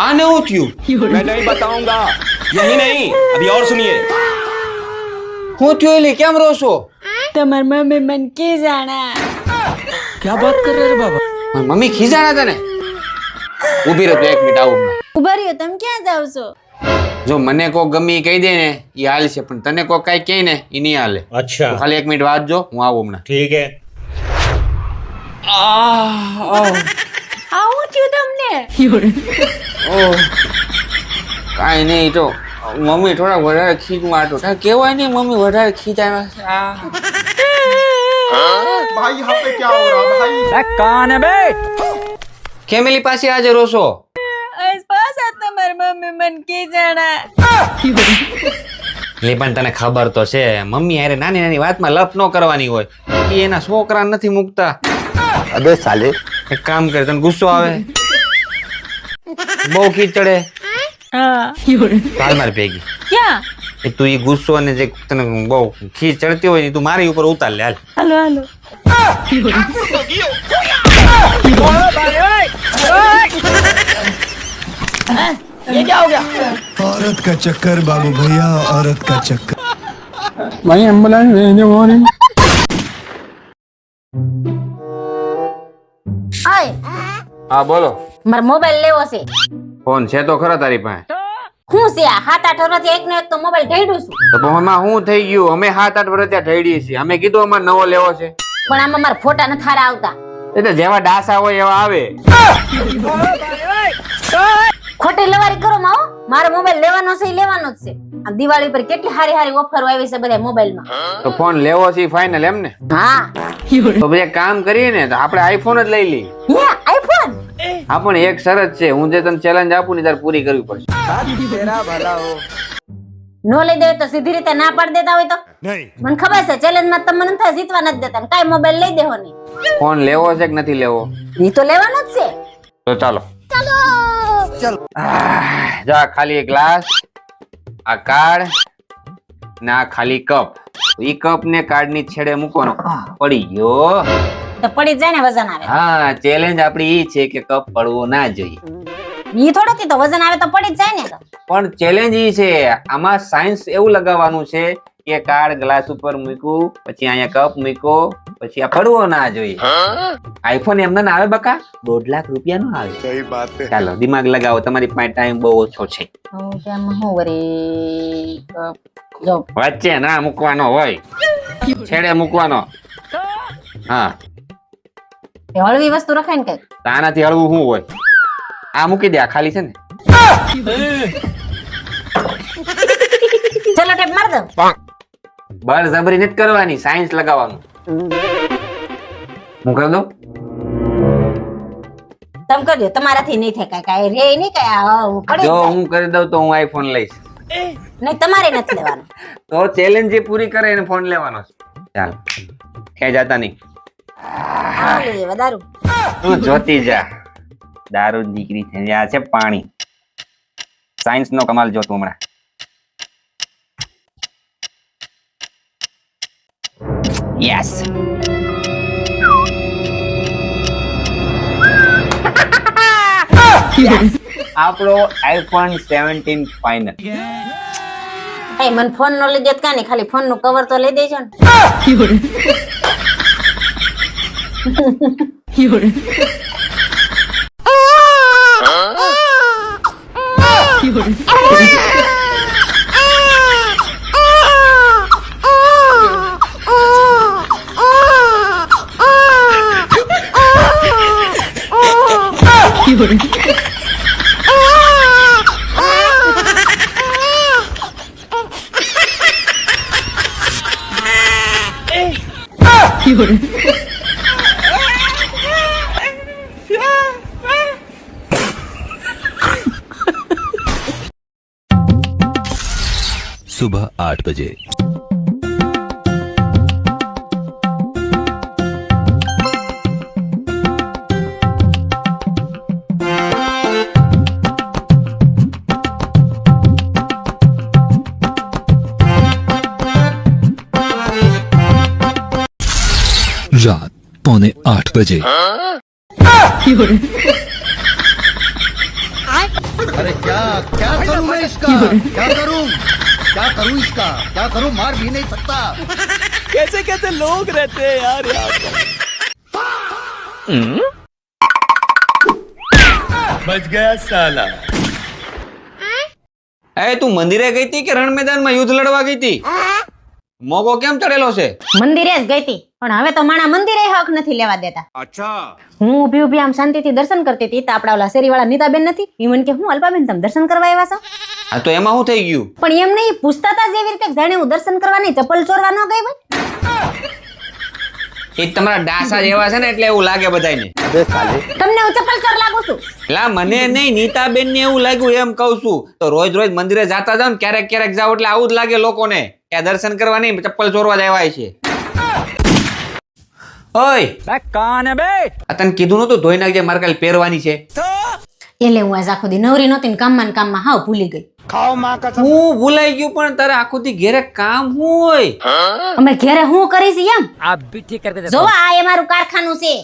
આને હું થયું? मैं नहीं बताऊंगा। यही नहीं, अभी और सुनिए। હું થયું એલી કેમ રોશો? તમાર મમ્મી મન કી જાણા. क्या बात कर रहे हैं बाबा? મારી મમ્મી ખીજાણા તને? ઊભી રહો તું 1 મિનિટ આવું હમણાં. ઉભા રહ્યો, તમે ક્યાં જાવ છો? જો મને કોક ગમે ઈ કહી દે ને ઈ હાલ છે, પણ તને કોક કઈ કહે ને ઈ નહીં હાલે. अच्छा ખાલી 1 મિનિટ વાંચજો, હું આવું હમણાં. ठीक है। આવું થયું તમને? કાંઈ નહીં ઈ તો મમ્મી થોડા વધારે ખીજમાં હતો. તારે કહેવાય નહીં મમ્મી વધારે ખીજાય. भाई यहाँ पे क्या हो रहा भाई? कौन है बे? ફેમિલી પાસે આજે રોશો? આજ પાછા તમાર મમ્મી મન કી જાણા. લે પણ તને ખબર તો છે મમ્મી હારે નાની નાની વાતમાં લપ ન કરવાની હોય. ઈ એના છોકરા નથી મૂકતા. अबे साले એક કામ કરે, તને ગુસ્સો આવે, બહુ ખીજ ચડે, હા. હાલ મારી ભેગી. ક્યાં? એ તું ઈ ગુસ્સો અને જે તને બહુ ખીજ ચડતી હોય ને તું મારી ઉપર ઉતાર લે. હાલ હાલો હાલો. ये क्या हो गया? औरत का चक्कर बाबू भैया, औरत का चक्कर। भाई एम्बुलेंस भेजने वाली। ઓય, હા બોલો. મારો મોબાઈલ લેવો છે. ફોન છે તો ખરા તારી પાસે? હું છે આ 7-8 વર્ષથી એકનો એક તો મોબાઈલ ઢેડું છું. તો પણ એમાં શું થઈ ગયું? અમે 7-8 વર્ષ ત્યાં ઢળીએ છીએ. અમે કીધું અમારે નવો લેવો છે. પણ આમાં મારા ફોટા નથી હારા આવતા. એટલે જેવા ડાસા હોય એવા આવે. ખોટી લવારી કરો માં હો. મારો મોબાઈલ લેવાનો છે ઈ લેવાનો જ છે. આ દિવાળી પર કેટલી હારી હારી ઓફરો આવી છે બધા મોબાઈલમાં. તો ફોન લેવો છે ફાઇનલ એમ ને? હા. તો પછી એક કામ કરીએ ને, તો આપણે આઈફોન જ લઈ લઈએ. હે આઈફોન? હા પણ એક શરત છે, હું જે તને ચેલેન્જ આપું ને તારે પૂરી કરવી પડશે. નો લઈ દે તો સીધી રીતે ના પાડી દેતા હોય તો? नहीं મને ખબર છે ચેલેન્જ માં તમને નથી જીતવા નથી દેતા. કાઈ મોબાઈલ લઈ દેવો નહીં. ફોન લેવો છે કે નથી લેવો? ઈ તો લેવાનો જ છે. તો ચાલો. જા ખાલી એક ગ્લાસ, આ કાર્ડ ને આ ખાલી કપ. ઈ કપ ને કાર્ડ ની છેડે મૂકવાનો. પડી ગયો. તો પડી જ જાય ને વજન આવે. હા, ચેલેન્જ આપડી ઈ છે કે કપ પડવો ના જોઈએ. ઈ થોડો કે તો વજન આવે તો પડી જ જાય ને. તો પણ ચેલેન્જ ઈ છે, આમાં સાયન્સ એવું લગાવવાનું છે કે કાર્ડ ગ્લાસ ઉપર મૂક્યું, પછી અહીંયા કપ મૂક્યો, પછી આ પડવો ના જોઈએ. આઈફોન એમને ના આવે બકા, 1.5 લાખ રૂપિયા નો આવે. सही बात है। ચાલો દિમાગ લગાવો, તમારી પાસે ટાઈમ બહુ ઓછો છે. હું કેમ હું વરી જો વચ્ચે ના મૂકવાનો હોય, છેડે મૂકવાનો. હા, હળવી વસ્તુ રખાય ને કઈ. તો આનાથી હળવું શું હોય? આ મૂકી દે, આ ખાલી છે ને. ચલો ટેપ માર દઉં. બળજબરી નથી કરવાની, સાયન્સ લગાવવાનું. હું કરી દઉં? તમે કરજો, તમારાથી નહીં થાય કાઈ રે નહીં કાઈ પડી જો જાય. હું કરી દઉં તો હું આઈફોન લઈશ. નહીં તમારે નથી લેવાનું. તો ચેલેન્જ જે પૂરી કરે એને ફોન લેવાનો છે. ચાલ ક્યાંય જાતા નહીં. હાલે વધારું. તું જોતી જા, દારૂ દીકરી છે. આ છે પાણી. સાયન્સ નો કમાલ જોતું હમણાં. યસ. આપણો આઈફોન 17 ફાઇનલ. કઈ મને ફોન નો લઈ દેત કાને, ખાલી ફોન નું કવર તો લઈ દેજો ને. सुबह 8 बजे। रात 7:45 बजे। क्या करूं मैं इसका क्या करूं इसका क्या करूं मार भी नहीं सकता कैसे कैसे लोग रहते हैं यार यहाँ बच गया साला એ તું મંદિરે ગઈ હતી કે રણ મેદાનમાં યુદ્ધ લડવા ગઈ હતી? મોગો કેમ ચડેલો છે? મંદિરે જ ગઈ હતી, પણ હવે તો માણા મંદિરે હક નથી લેવા દેતા. હું ઊભી ઊભી આમ શાંતિથી દર્શન કરતી હતી તો આપડા ઓલા શેરીવાળા નીતાબેન નથી, ઈ મને કે હું અલ્પાબેન તમે દર્શન કરવા આવ્યા છો? હા તો એમાં શું થઈ ગયું? પણ એમ નહીં, પૂછતા હતા જેવી રીતે જાણે હું દર્શન કરવા નહીં ચપ્પલ ચોરવા ન ગઈ હોય. એ તમારા ડાસા જેવા છે ને એટલે એવું લાગે બધાયને. તમને હું ચપ્પલ ચોર લાગુ છું? લા મને નહીં, નીતાબેન ને એવું લાગ્યું એમ કહું છું. તો રોજ રોજ મંદિરે જાતા જાવ ને ક્યારેક ક્યારેક જાવ એટલે આવું જ લાગે લોકોને કે આ દર્શન કરવા નહીં ચપ્પલ ચોરવા જ આવ્યા છે. ઓય कान है बे આ તને કીધું નતું ધોઈ નાખજે મારે કાલે પહેરવાની છે. એટલે હું આજ આખો દી નવરી નહોતી ને કામમાં ને કામમાં હાવ ભૂલી ગઈ. હું ભૂલાઈ ગયું પણ તારે આખું દી ઘેરે કામ શું હોય? અમે ઘરે હું કરીશ એમ आप भी ठीक करके देखो જોવા આ એ મારું કારખાનું છે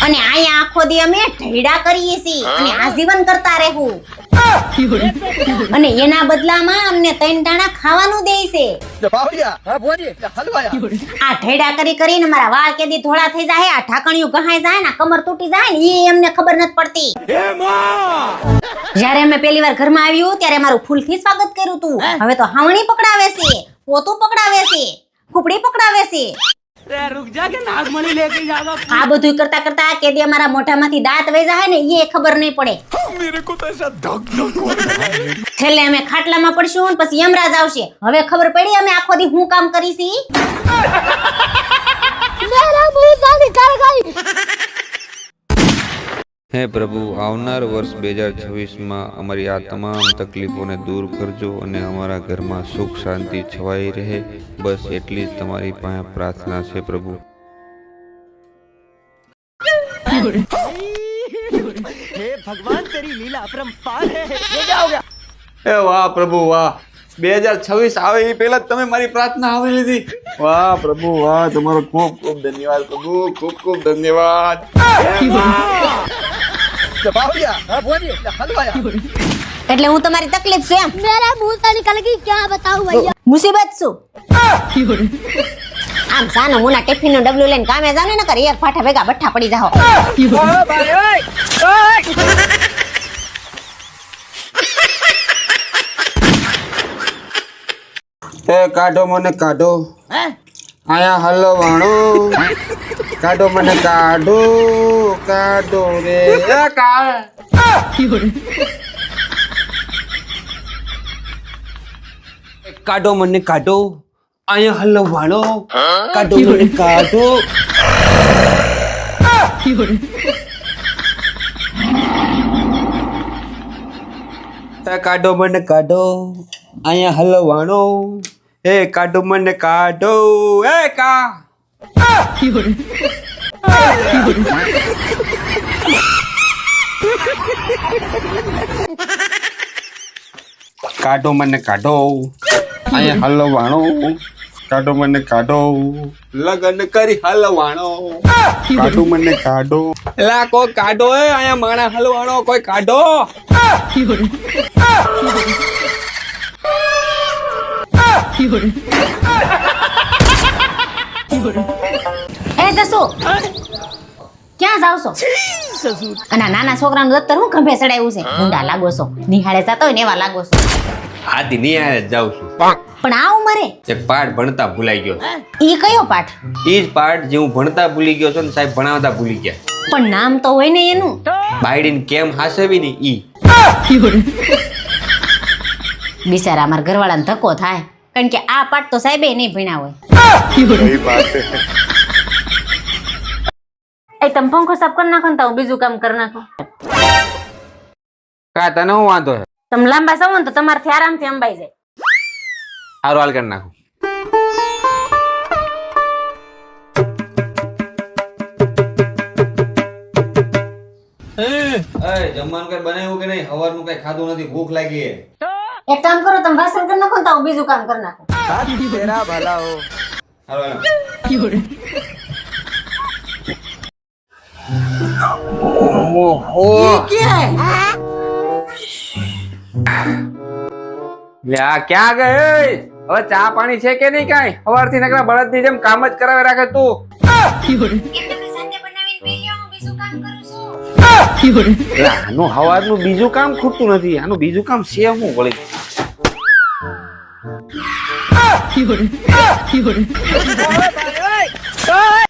અને અહીંયા આખો દી અમે ઢેડા કરીએ છીએ અને આજીવન કરતા રહેવું અને એના બદલામાં અમને 3 દાણા ખાવાનું દે છે. આ ઢેડા કરી કરીને મારા વાળ કેદી ધોળા થઈ જાય, આ ઢાકણિયું ગહાઈ જાય ને કમર તૂટી જાય ને એ એમને ખબર નથી પડતી. જ્યારે અમે પહેલી વાર ઘરમાં આવ્યું ત્યારે મારું ફૂલથી સ્વાગત કર્યું તું. હવે તો હાવણી પકડાવે છે, પોતું પકડાવે છે, ખુપડી પકડાવે છે. रुक जा के नागमणि लेके जाओ આ બધું કરતા કરતા કેદી અમારા મોઢામાંથી દાંત વહી જાય ને એ ખબર નહીં પડે. मेरे को तो ऐसा धक धक हो रहा है છેલ્લે અમે ખાટલામાં પડશું ને પછી યમરાજ આવશે. હવે ખબર પડી અમે આખો દી હું કામ કરીશી. હે પ્રભુ, આવનાર વર્ષ 2026માં અમારી આ તમામ તકલીફોને દૂર કરજો અને અમારા ઘરમાં સુખ શાંતિ છવાઈ રહે. બસ એટલી જ તમારી પાસે પ્રાર્થના છે પ્રભુ. हे भगवान तेरी लीला अपरंपार है ये क्या हो गया એ વાહ પ્રભુ વાહ, 2026 આવે એ પહેલા તમે મારી પ્રાર્થના આવરી લીધી. વાહ પ્રભુ વાહ, તમારો ખૂબ ખૂબ ધન્યવાદ પ્રભુ, ખૂબ ખૂબ ધન્યવાદ. એટલે હું તમારી તકલીફ છે એમ? मेरा मुंह से निकल गई क्या बताऊं भैया મુસીબત શું? આમ સાનો મુના ટિફિન નું ડબલું લઈને કામે જાવ ને નકર એક ફાટા ભેગા બઠ્ઠા પડી જાઓ. એ કાઢો મને કાઢો, આયા હલવાણો, કાઢો મને કાઢો, કાઢો રે કાઢો મને કાઢો, આયા હલવાણો, કાઢો મને કાઢો. કાઢો મને કાઢો, અહીંયા હલવાણો, એ કાઢો મને કાઢો, એ કા કાઢો મને કાઢો, અહીંયા હલવાણો, કાઢો મને કાઢો, લગન કરી હલવાણો, કાઢો મને કાઢો. એલા કોઈ કાઢો, એ અહીંયા માણા હલવાણો કોઈ કાઢો. એ જસુ ક્યાં જાવ છો? અને આ નાના છોકરાનું દત્તર હું ખંભે ચડાવ્યું છે? ગુંડા લાગો છો, નિહાળે જતા હોય ને એવા લાગો છો. આથી નિહાળે જ જાઉં છું. પણ આ ઉંમરે એક પાઠ ભણતા ભૂલાઈ ગયો. ઈ કયો પાઠ? ઈ જ પાઠ જે હું ભણતા ભૂલી ગયો છું ને સાહેબ ભણાવતા ભૂલી ગયા. પણ નામ તો હોય ને એનું. બાયડીને કેમ હાસવી ને ઈ. બિચારા અમારા ઘરવાળાને ધક્કો થાય, કારણ કે આ પાઠ તો સાહેબે નહીં ભણ્યા હોય. એ તમે પંખો સાફ કરી નાખો ને તો હું બીજું કામ કરી નાખું. કા તને હું વાંધો છે? તમે લાંબા સવો ને તો તમારથી આરામથી અંબાઈ જાય. હારું હાલ કરી નાખું. જમવાનું કઈ બનાવ્યું કે નહીં? સવારનું કઈ ખાધું નથી, ભૂખ લાગી. એક કામ કરો, તમે વાસણ કરી નાખો ને તો હું બીજું કામ કરી નાખું. तेरा भला हो હારું હાલ. ये क्या है? લે આ ક્યાં ગઈ? હવે ચા પાણી છે કે નહીં કાંઈ? સવારથી નકરા બળદની જેમ કામ જ કરાવે રાખે તું. લે, આનું હવારનું બીજું કામ ખૂટતું નથી. આનું બીજું કામ છે હું વળી. ओए